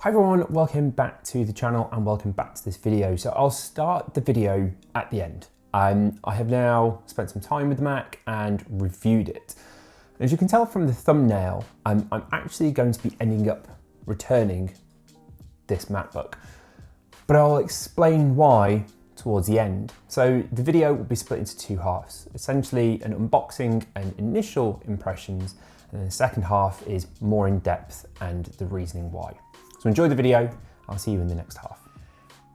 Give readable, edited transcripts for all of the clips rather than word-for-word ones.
Hi everyone, welcome back to the channel and welcome back to this video. So I'll start the video at the end. I have now spent some time with the Mac and reviewed it. As you can tell from the thumbnail, I'm actually going to be ending up returning this MacBook, but I'll explain why towards the end. So the video will be split into two halves, essentially an unboxing and initial impressions, and then the second half is more in depth and the reasoning why. So enjoy the video, I'll see you in the next half.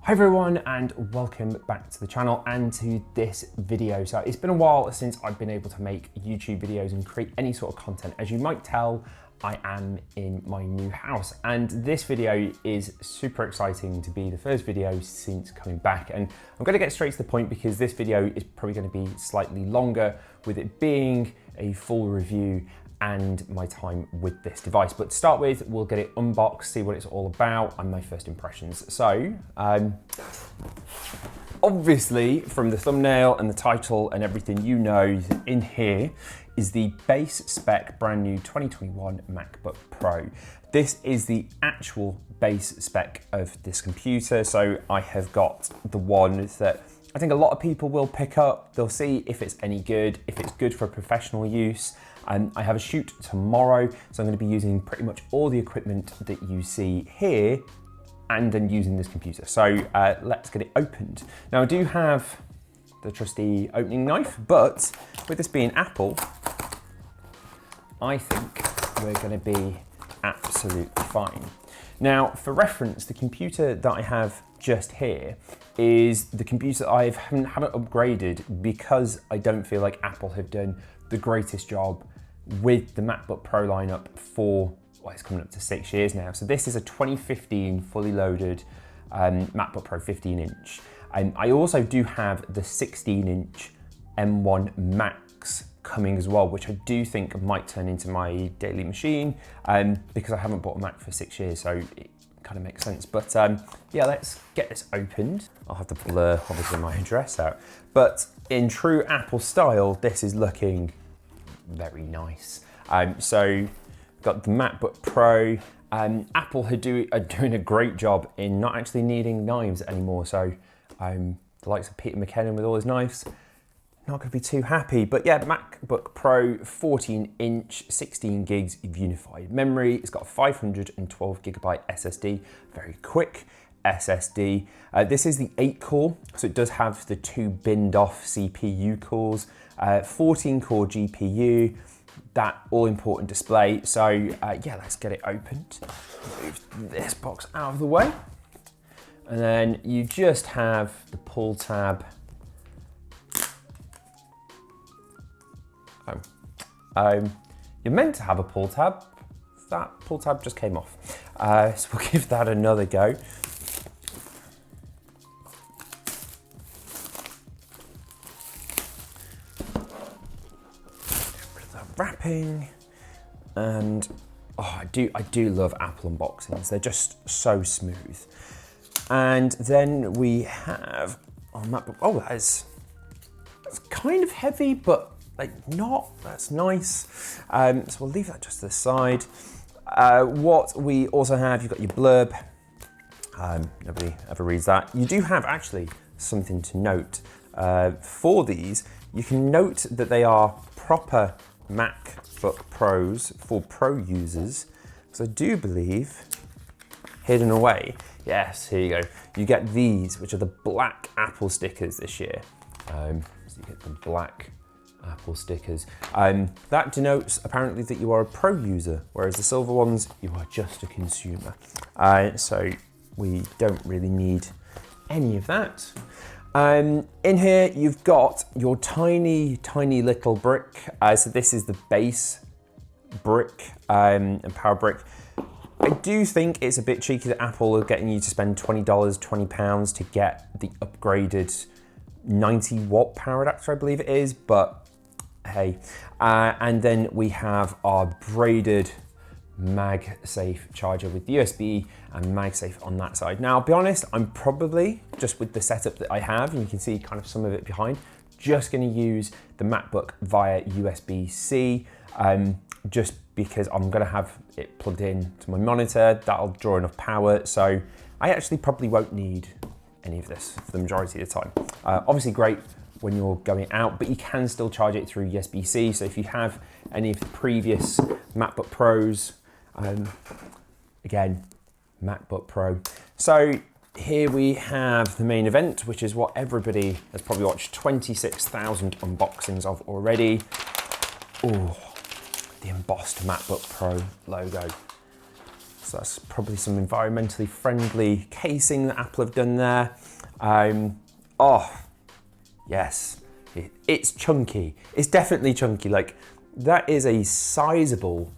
Hi everyone and welcome back to the channel and to this video. So it's been a while since I've been able to make YouTube videos and create any sort of content. As you might tell, I am in my new house and this video is super exciting to be the first video since coming back. And I'm gonna get straight to the point because this video is probably gonna be slightly longer with it being a full review and my time with this device. But to start with, we'll get it unboxed, see what it's all about and my first impressions. So, obviously from the thumbnail and the title and everything, you know, in here is the base spec brand new 2021 MacBook Pro. This is the actual base spec of this computer. So I have got the one that I think a lot of people will pick up. They'll see if it's any good, if it's good for professional use. I have a shoot tomorrow, so I'm going to be using pretty much all the equipment that you see here and then using this computer. So let's get it opened. Now I do have the trusty opening knife, but with this being Apple, I think we're going to be absolutely fine. Now for reference, the computer that I have just here is the computer I haven't upgraded because I don't feel like Apple have done the greatest job with the MacBook Pro lineup for, well, it's coming up to 6 years now. So this is a 2015 fully loaded MacBook Pro 15-inch. I also do have the 16-inch M1 Max coming as well, which I do think might turn into my daily machine because I haven't bought a Mac for 6 years, so it kind of makes sense. But yeah, let's get this opened. I'll have to blur obviously my address out. But in true Apple style, this is looking very nice. So got the MacBook Pro. Apple are doing a great job in not actually needing knives anymore. So the likes of Peter McKinnon with all his knives, not gonna be too happy. But yeah, MacBook Pro 14-inch, 16 gigs of unified memory. It's got a 512 gigabyte SSD, very quick SSD. This is the 8-core, so it does have the 2 binned off CPU cores, 14-core GPU, that all-important display. So yeah, let's get it opened. Move this box out of the way. And then you just have the pull tab. You're meant to have a pull tab. That pull tab just came off. So we'll give that another go. Wrapping, and oh, I do love Apple unboxings. They're just so smooth. And then we have our MacBook. Oh, that's kind of heavy, but like not. That's nice. So we'll leave that just to the side. What we also have, you've got your blurb. Nobody ever reads that. You do have actually something to note for these. You can note that they are proper MacBook Pros for pro users, because I do believe hidden away, yes, here you go, you get these, which are the black Apple stickers this year. So you get the black Apple stickers. That denotes apparently that you are a pro user, whereas the silver ones, you are just a consumer. So we don't really need any of that. In here, you've got your tiny little brick. So this is the base brick and power brick. I do think it's a bit cheeky that Apple are getting you to spend $20, £20 to get the upgraded 90-watt power adapter, I believe it is, but hey. And then we have our braided MagSafe charger with USB and MagSafe on that side. Now, I'll be honest, I'm probably, just with the setup that I have, and you can see kind of some of it behind, just gonna use the MacBook via USB-C, just because I'm gonna have it plugged in to my monitor. That'll draw enough power. So I actually probably won't need any of this for the majority of the time. Obviously great when you're going out, but you can still charge it through USB-C. So if you have any of the previous MacBook Pros, again, MacBook Pro. So here we have the main event, which is what everybody has probably watched 26,000 unboxings of already. Oh, the embossed MacBook Pro logo. So that's probably some environmentally friendly casing that Apple have done there. Oh, yes, it's chunky. It's definitely chunky. Like, that is a sizable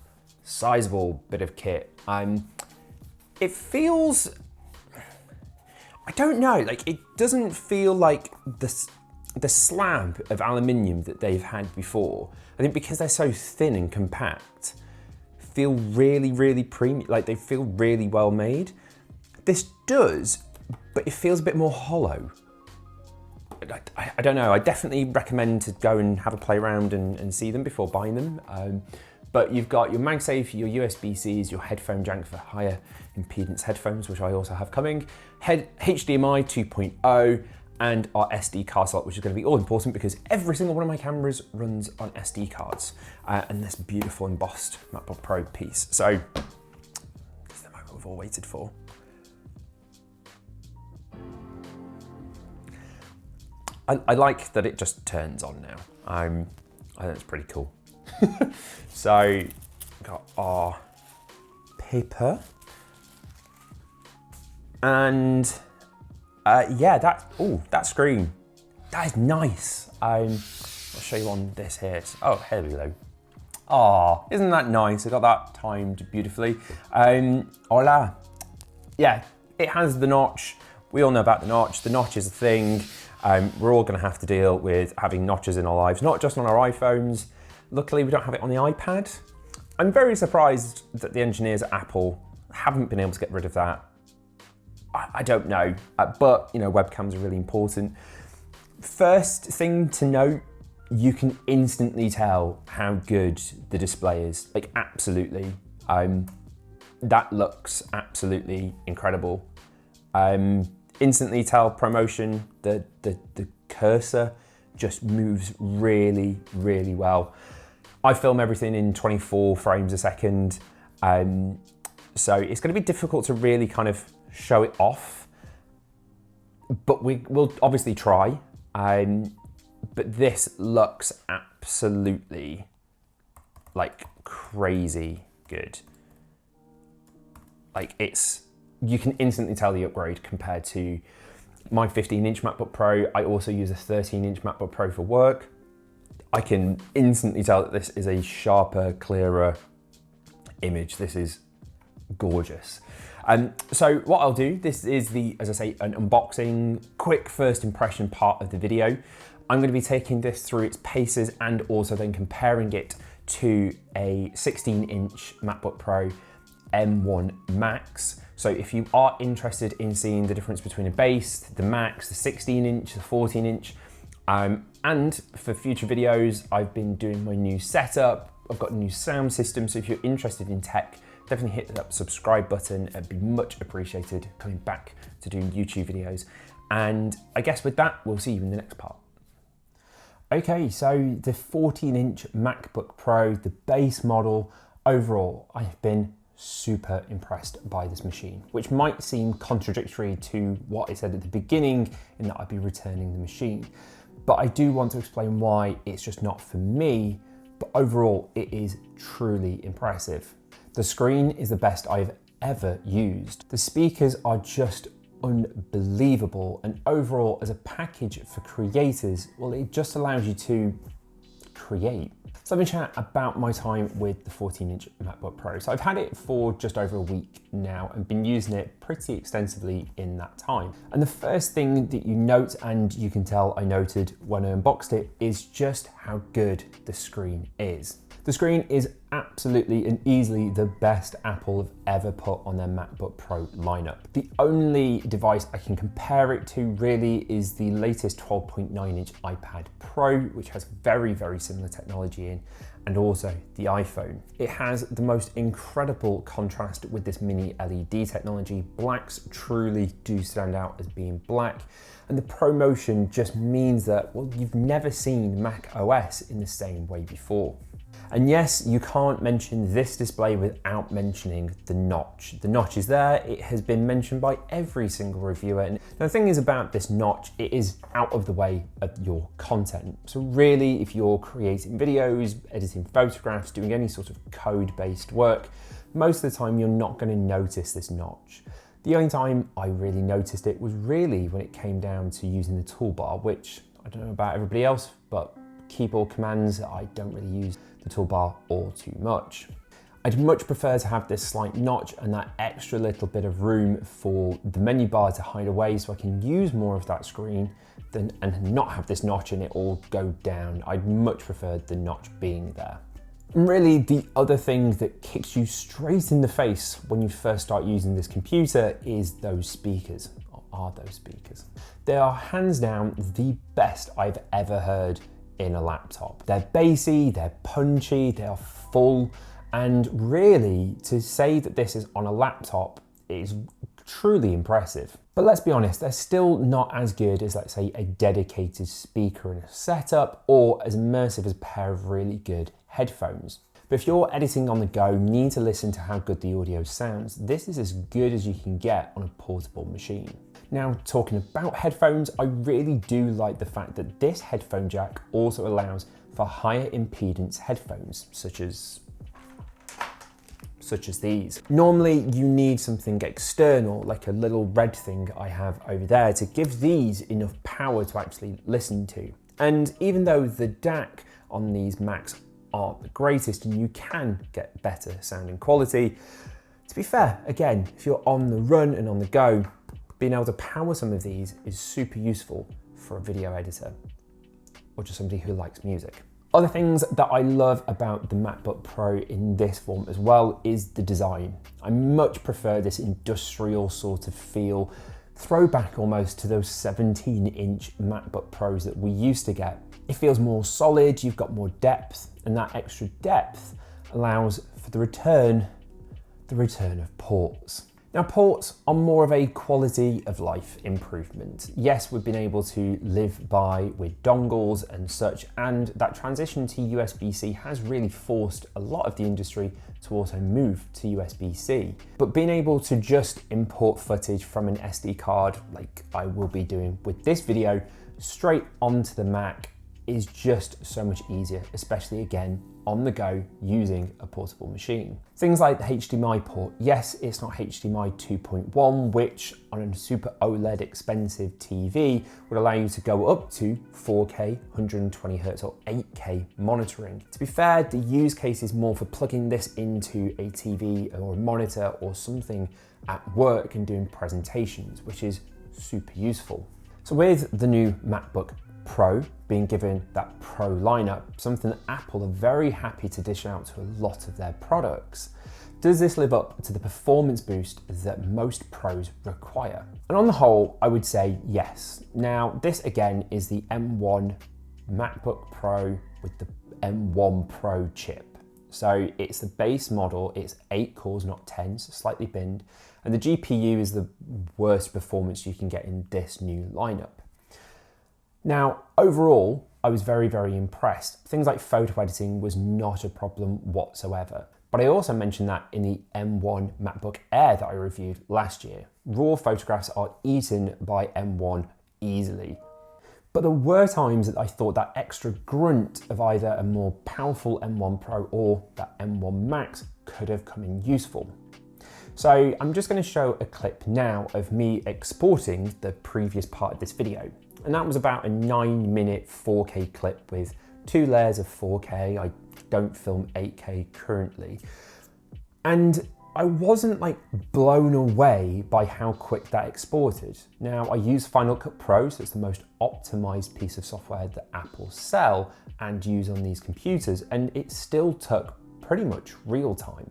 bit of kit. It feels, I don't know, like it doesn't feel like the slab of aluminium that they've had before. I think because they're so thin and compact, feel really premium, like they feel really well made. This does, but it feels a bit more hollow. I don't know, I definitely recommend to go and have a play around and see them before buying them. But you've got your MagSafe, your USB-Cs, your headphone jack for higher impedance headphones, which I also have coming, HDMI 2.0, and our SD card slot, which is going to be all important because every single one of my cameras runs on SD cards. And this beautiful embossed MacBook Pro piece. So, this is the moment we've all waited for. I like that it just turns on now. I think it's pretty cool. So, we've got our paper. And yeah, that screen, that is nice. I'll show you on this here. Oh, here we go. Oh, isn't that nice? I got that timed beautifully. Hola. Yeah, it has the notch. We all know about the notch. The notch is a thing. We're all gonna have to deal with having notches in our lives, not just on our iPhones. Luckily, we don't have it on the iPad. I'm very surprised that the engineers at Apple haven't been able to get rid of that. I don't know, but you know, webcams are really important. First thing to note, you can instantly tell how good the display is, like absolutely. That looks absolutely incredible. Instantly tell ProMotion, the cursor just moves really well. I film everything in 24 frames a second, so it's going to be difficult to really kind of show it off, but we'll obviously try. But this looks absolutely like crazy good. Like you can instantly tell the upgrade compared to my 15-inch MacBook Pro. I also use a 13-inch MacBook Pro for work. I can instantly tell that this is a sharper, clearer image. This is gorgeous. So what I'll do, this is as I say, an unboxing, quick first impression part of the video. I'm going to be taking this through its paces and also then comparing it to a 16-inch MacBook Pro M1 Max. So if you are interested in seeing the difference between a base, the Max, the 16-inch, the 14-inch, and for future videos, I've been doing my new setup. I've got a new sound system. So if you're interested in tech, definitely hit that subscribe button. It'd be much appreciated coming back to doing YouTube videos. And I guess with that, we'll see you in the next part. Okay, so the 14-inch MacBook Pro, the base model, overall, I've been super impressed by this machine, which might seem contradictory to what I said at the beginning in that I'd be returning the machine. But I do want to explain why it's just not for me, but overall it is truly impressive. The screen is the best I've ever used. The speakers are just unbelievable, and overall as a package for creators, well, it just allows you to create. So let me chat about my time with the 14-inch MacBook Pro. So I've had it for just over a week now and been using it pretty extensively in that time. And the first thing that you note, and you can tell I noted when I unboxed it, is just how good the screen is. The screen is absolutely and easily the best Apple have ever put on their MacBook Pro lineup. The only device I can compare it to really is the latest 12.9-inch iPad Pro, which has very similar technology in, and also the iPhone. It has the most incredible contrast with this mini LED technology. Blacks truly do stand out as being black, and the Pro Motion just means that, well, you've never seen Mac OS in the same way before. And yes, you can't mention this display without mentioning the notch. The notch is there, it has been mentioned by every single reviewer. And the thing is about this notch, it is out of the way of your content. So really, if you're creating videos, editing photographs, doing any sort of code-based work, most of the time you're not going to notice this notch. The only time I really noticed it was really when it came down to using the toolbar, which I don't know about everybody else, but keyboard commands, I don't really use the toolbar all too much. I'd much prefer to have this slight notch and that extra little bit of room for the menu bar to hide away so I can use more of that screen and not have this notch and it all go down. I'd much prefer the notch being there. And really, the other thing that kicks you straight in the face when you first start using this computer is those speakers, or are those speakers. They are hands down the best I've ever heard in a laptop. They're bassy, they're punchy, they're full, and really, to say that this is on a laptop is truly impressive. But let's be honest, they're still not as good as, let's say, a dedicated speaker in a setup, or as immersive as a pair of really good headphones. But if you're editing on the go, need to listen to how good the audio sounds, this is as good as you can get on a portable machine. Now, talking about headphones, I really do like the fact that this headphone jack also allows for higher impedance headphones, such as these. Normally, you need something external, like a little red thing I have over there, to give these enough power to actually listen to. And even though the DAC on these Macs aren't the greatest and you can get better sounding quality, to be fair, again, if you're on the run and on the go, being able to power some of these is super useful for a video editor or just somebody who likes music. Other things that I love about the MacBook Pro in this form as well is the design. I much prefer this industrial sort of feel, throwback almost to those 17-inch MacBook Pros that we used to get. It feels more solid, you've got more depth, and that extra depth allows for the return of ports. Now, ports are more of a quality of life improvement. Yes, we've been able to live by with dongles and such, and that transition to USB-C has really forced a lot of the industry to also move to USB-C. But being able to just import footage from an SD card, like I will be doing with this video, straight onto the Mac is just so much easier, especially again, on the go using a portable machine. Things like the HDMI port, yes, it's not HDMI 2.1, which on a super OLED expensive TV would allow you to go up to 4K, 120Hz or 8K monitoring. To be fair, the use case is more for plugging this into a TV or a monitor or something at work and doing presentations, which is super useful. So with the new MacBook Pro being given that Pro lineup, something that Apple are very happy to dish out to a lot of their products, does this live up to the performance boost that most Pros require? And on the whole, I would say yes. Now, this again is the M1 MacBook Pro with the M1 Pro chip. So it's the base model, it's 8 cores, not 10, so slightly binned, and the GPU is the worst performance you can get in this new lineup. Now, overall, I was very, very impressed. Things like photo editing was not a problem whatsoever. But I also mentioned that in the M1 MacBook Air that I reviewed last year. Raw photographs are eaten by M1 easily. But there were times that I thought that extra grunt of either a more powerful M1 Pro or that M1 Max could have come in useful. So I'm just going to show a clip now of me exporting the previous part of this video. And that was about a 9-minute 4K clip with 2 layers of 4K. I don't film 8K currently. And I wasn't like blown away by how quick that exported. Now, I use Final Cut Pro, so it's the most optimized piece of software that Apple sell and use on these computers, and it still took pretty much real time.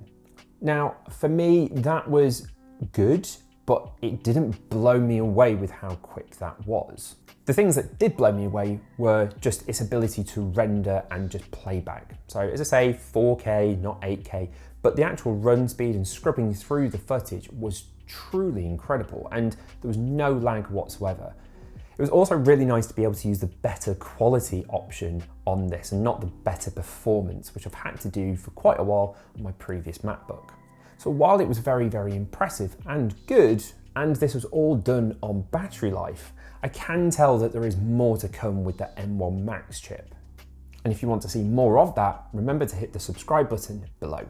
Now, for me, that was good, but it didn't blow me away with how quick that was. The things that did blow me away were just its ability to render and just playback. So as I say, 4K, not 8K, but the actual run speed and scrubbing through the footage was truly incredible, and there was no lag whatsoever. It was also really nice to be able to use the better quality option on this and not the better performance, which I've had to do for quite a while on my previous MacBook. So while it was very, very impressive and good, and this was all done on battery life, I can tell that there is more to come with the M1 Max chip. And if you want to see more of that, remember to hit the subscribe button below.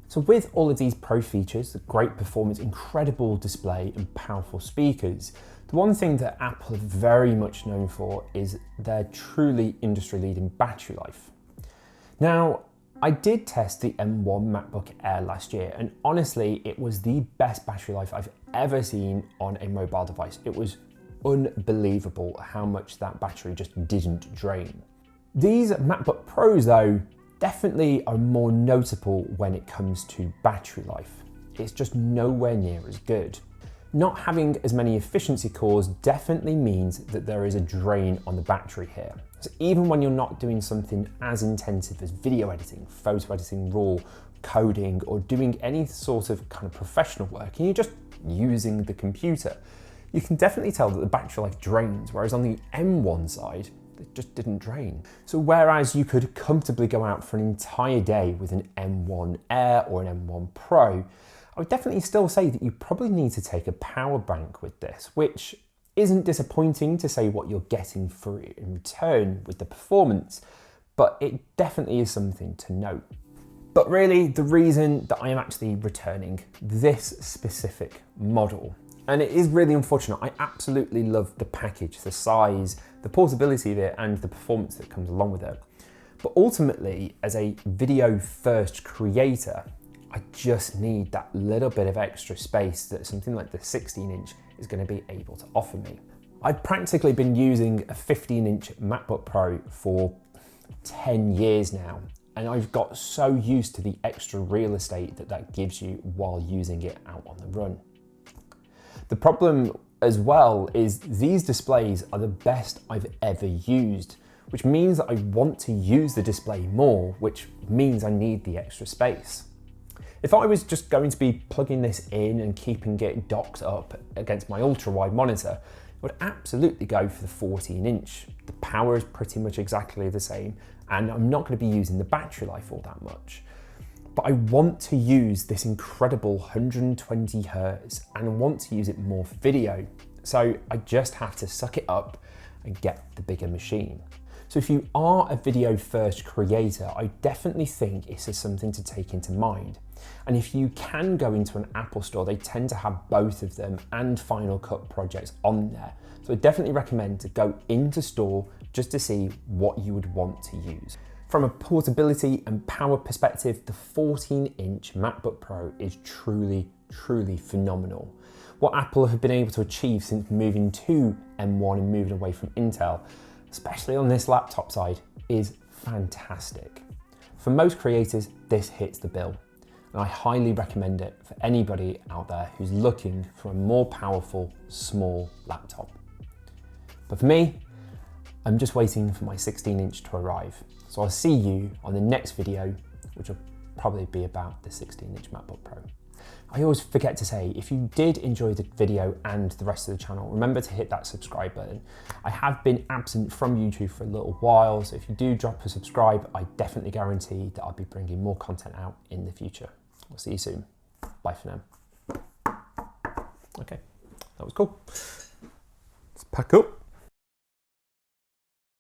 So with all of these pro features, the great performance, incredible display and powerful speakers, the one thing that Apple are very much known for is their truly industry-leading battery life. Now, I did test the M1 MacBook Air last year, and honestly, it was the best battery life I've ever seen on a mobile device. It was unbelievable how much that battery just didn't drain. These MacBook Pros, though, definitely are more notable when it comes to battery life. It's just nowhere near as good. Not having as many efficiency cores definitely means that there is a drain on the battery here. So even when you're not doing something as intensive as video editing, photo editing, raw, coding, or doing any sort of kind of professional work, and you're just using the computer, you can definitely tell that the battery life drains, whereas on the M1 side, it just didn't drain. So whereas you could comfortably go out for an entire day with an M1 Air or an M1 Pro, I would definitely still say that you probably need to take a power bank with this, which isn't disappointing to say what you're getting for it in return with the performance, but it definitely is something to note. But really, the reason that I am actually returning this specific model, and it is really unfortunate, I absolutely love the package, the size, the portability of it, and the performance that comes along with it. But ultimately, as a video first creator, I just need that little bit of extra space that something like the 16-inch is going to be able to offer me. I've practically been using a 15-inch MacBook Pro for 10 years now, and I've got so used to the extra real estate that that gives you while using it out on the run. The problem as well is these displays are the best I've ever used, which means that I want to use the display more, which means I need the extra space. If I was just going to be plugging this in and keeping it docked up against my ultra-wide monitor, I would absolutely go for the 14-inch. The power is pretty much exactly the same, and I'm not going to be using the battery life all that much. But I want to use this incredible 120 Hz and I want to use it more for video. So I just have to suck it up and get the bigger machine. So if you are a video first creator, I definitely think this is something to take into mind. And if you can go into an Apple store, they tend to have both of them and Final Cut projects on there. So I definitely recommend to go into store just to see what you would want to use. From a portability and power perspective, the 14-inch MacBook Pro is truly, truly phenomenal. What Apple have been able to achieve since moving to M1 and moving away from Intel, especially on this laptop side, is fantastic. For most creators, this hits the bill, and I highly recommend it for anybody out there who's looking for a more powerful, small laptop. But for me, I'm just waiting for my 16-inch to arrive. So I'll see you on the next video, which will probably be about the 16-inch MacBook Pro. I always forget to say, if you did enjoy the video and the rest of the channel, remember to hit that subscribe button. I have been absent from YouTube for a little while, so if you do drop a subscribe, I definitely guarantee that I'll be bringing more content out in the future. We'll see you soon. Bye for now. Okay, that was cool. Let's pack up.